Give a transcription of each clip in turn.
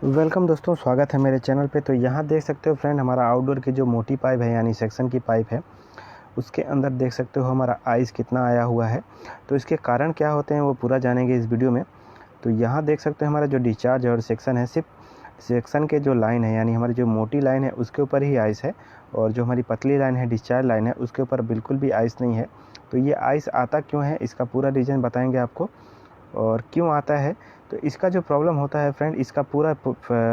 Welcome दोस्तों, स्वागत है मेरे चैनल पे। तो यहाँ देख सकते हो फ्रेंड, हमारा आउटडोर की जो मोटी पाइप है यानी सेक्शन की पाइप है, उसके अंदर देख सकते हो हमारा आइस कितना आया हुआ है। तो इसके कारण क्या होते हैं वो पूरा जानेंगे इस वीडियो में। तो यहाँ देख सकते हो हमारा जो डिस्चार्ज और सेक्शन है, सिर्फ सेक्शन के जो लाइन है यानी हमारी जो मोटी लाइन है उसके ऊपर ही आइस है, और जो हमारी पतली लाइन है, डिस्चार्ज लाइन है, उसके ऊपर बिल्कुल भी आइस नहीं है। तो ये आइस आता क्यों है, इसका पूरा रीज़न बताएंगे आपको और क्यों आता है। तो इसका जो प्रॉब्लम होता है फ्रेंड, इसका पूरा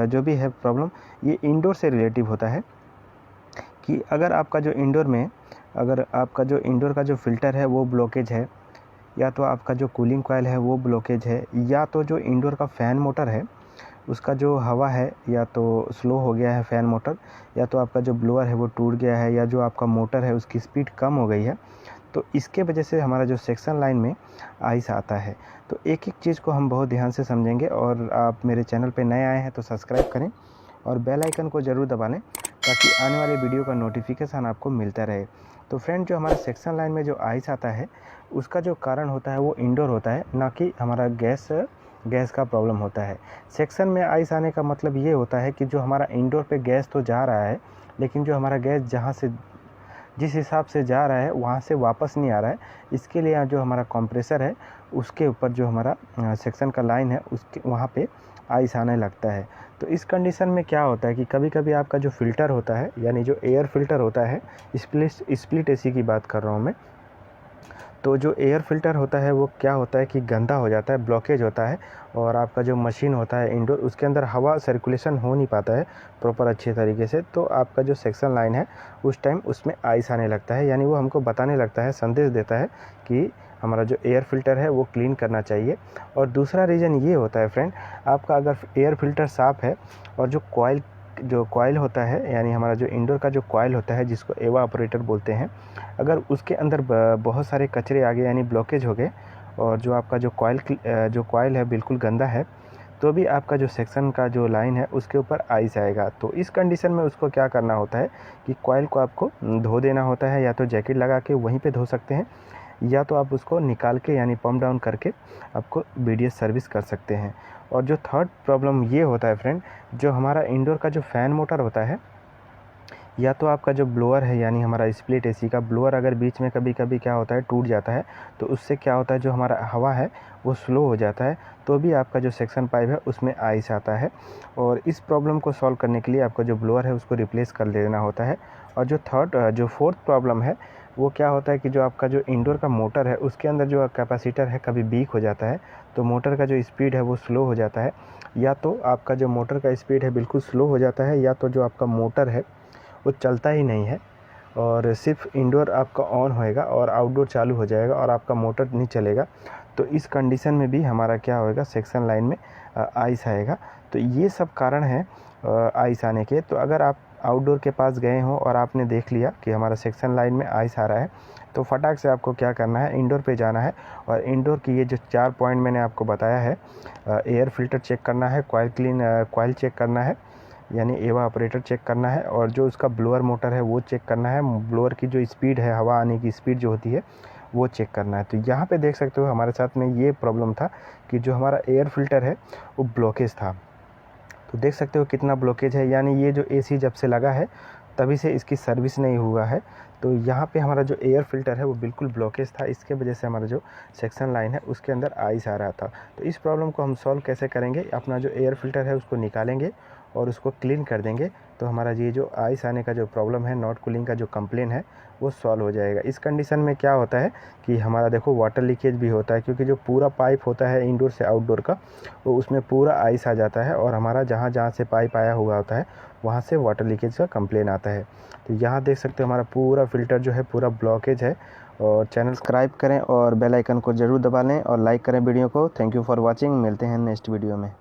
जो भी है प्रॉब्लम, ये इंडोर से रिलेटिव होता है। कि अगर आपका जो इंडोर का जो फ़िल्टर है वो ब्लॉकेज है, या तो आपका जो कूलिंग कॉइल है वो ब्लॉकेज है, या तो जो इंडोर का फ़ैन मोटर है उसका जो हवा है या तो स्लो हो गया है फ़ैन मोटर, या तो आपका जो ब्लोअर है वो टूट गया है, या जो आपका मोटर है उसकी स्पीड कम हो गई है। तो इसके वजह से हमारा जो सेक्शन लाइन में आइस आता है। तो एक एक चीज़ को हम बहुत ध्यान से समझेंगे। और आप मेरे चैनल पे नए आए हैं तो सब्सक्राइब करें और बेल आइकन को ज़रूर दबा लें ताकि आने वाले वीडियो का नोटिफिकेशन आपको मिलता रहे। तो फ्रेंड, जो हमारा सेक्शन लाइन में जो आइस आता है उसका जो कारण होता है वो इंडोर होता है, ना कि हमारा गैस का प्रॉब्लम होता है। सेक्शन में आइस आने का मतलब ये होता है कि जो हमारा इंडोर पे गैस तो जा रहा है, लेकिन जो हमारा गैस जिस हिसाब से जा रहा है वहाँ से वापस नहीं आ रहा है। इसके लिए जो हमारा कंप्रेसर है उसके ऊपर जो हमारा सेक्शन का लाइन है उसके वहाँ पे आइस आने लगता है। तो इस कंडीशन में क्या होता है कि कभी-कभी आपका जो फ़िल्टर होता है यानी जो एयर फ़िल्टर होता है, स्प्लिट एसी की बात कर रहा हूँ मैं। तो जो एयर फ़िल्टर होता है वो क्या होता है कि गंदा हो जाता है, ब्लॉकेज होता है, और आपका जो मशीन होता है इंडोर, उसके अंदर हवा सर्कुलेशन हो नहीं पाता है प्रॉपर अच्छे तरीके से। तो आपका जो सेक्शन लाइन है उस टाइम उसमें आइस आने लगता है, यानी वो हमको बताने लगता है, संदेश देता है कि हमारा जो एयर फ़िल्टर है वो क्लीन करना चाहिए। और दूसरा रीज़न ये होता है फ्रेंड, आपका अगर एयर फ़िल्टर साफ़ है और जो कॉइल होता है यानी हमारा जो इंडोर का जो कॉइल होता है जिसको एवा ऑपरेटर बोलते हैं, अगर उसके अंदर बहुत सारे कचरे आ गए यानी ब्लॉकेज हो गए, और जो आपका जो कॉइल है बिल्कुल गंदा है, तो भी आपका जो सेक्शन का जो लाइन है उसके ऊपर आइस आएगा। तो इस कंडीशन में उसको क्या करना होता है कि कॉइल को आपको धो देना होता है, या तो जैकेट लगा के वहीं पे धो सकते हैं, या तो आप उसको निकाल के यानी पंप डाउन करके आपको बीडीएस सर्विस कर सकते हैं। और जो थर्ड प्रॉब्लम ये होता है फ्रेंड, जो हमारा इंडोर का जो फ़ैन मोटर होता है, या तो आपका जो ब्लोअर है यानी हमारा स्प्लिट एसी का ब्लोअर अगर बीच में कभी-कभी क्या होता है टूट जाता है, तो उससे क्या होता है जो हमारा हवा है वो स्लो हो जाता है, तो भी आपका जो सेक्शन पाइप है उसमें आइस आता है। और इस प्रॉब्लम को सॉल्व करने के लिए आपका जो ब्लोअर है उसको रिप्लेस कर देना होता है। और जो फोर्थ प्रॉब्लम है वो क्या होता है कि जो आपका जो इंडोर का मोटर है उसके अंदर जो कैपेसिटर है कभी वीक हो जाता है, तो मोटर का जो स्पीड है वो स्लो हो जाता है। या तो आपका जो मोटर का स्पीड है बिल्कुल स्लो हो जाता है, या तो जो आपका मोटर है वो चलता ही नहीं है, और सिर्फ इंडोर आपका ऑन होएगा और आउटडोर चालू हो जाएगा और आपका मोटर नहीं चलेगा। तो इस कंडीशन में भी हमारा क्या होएगा, सेक्शन लाइन में आइस आएगा। तो ये सब कारण हैं आइस आने के। तो अगर आप आउटडोर के पास गए हो और आपने देख लिया कि हमारा सेक्शन लाइन में आइस आ रहा है, तो फटाक से आपको क्या करना है, इंडोर पे जाना है। और इंडोर की ये जो 4 पॉइंट मैंने आपको बताया है, एयर फ़िल्टर चेक करना है, कॉइल चेक करना है यानी एवा ऑपरेटर चेक करना है, और जो उसका ब्लोअर मोटर है वो चेक करना है, ब्लोअर की जो स्पीड है, हवा आने की स्पीड जो होती है वो चेक करना है। तो यहाँ पे देख सकते हो हमारे साथ में ये प्रॉब्लम था कि जो हमारा एयर फ़िल्टर है वो ब्लॉकेज था। तो देख सकते हो कितना ब्लॉकेज है, यानी ये जो एसी जब से लगा है तभी से इसकी सर्विस नहीं हुआ है। तो यहाँ पे हमारा जो एयर फ़िल्टर है वो बिल्कुल ब्लॉकेज था, इसके वजह से हमारा जो सेक्शन लाइन है उसके अंदर आइस आ रहा था। तो इस प्रॉब्लम को हम सॉल्व कैसे करेंगे, अपना जो एयर फ़िल्टर है उसको निकालेंगे और उसको क्लीन कर देंगे, तो हमारा ये जो आइस आने का जो प्रॉब्लम है, नॉट कूलिंग का जो कंप्लेन है, वो सॉल्व हो जाएगा। इस कंडीशन में क्या होता है कि हमारा देखो वाटर लीकेज भी होता है, क्योंकि जो पूरा पाइप होता है इंडोर से आउटडोर का, वो उसमें पूरा आइस आ जाता है, और हमारा जहाँ से पाइप आया हुआ होता है वहाँ से वाटर लीकेज का कंप्लेन आता है। तो यहाँ देख सकते हो हमारा पूरा फ़िल्टर जो है पूरा ब्लॉकेज है। और चैनल सब्सक्राइब करें और बेल आइकन को ज़रूर दबा लें और लाइक करें वीडियो को। थैंक यू फॉर वॉचिंग, मिलते हैं नेक्स्ट वीडियो में।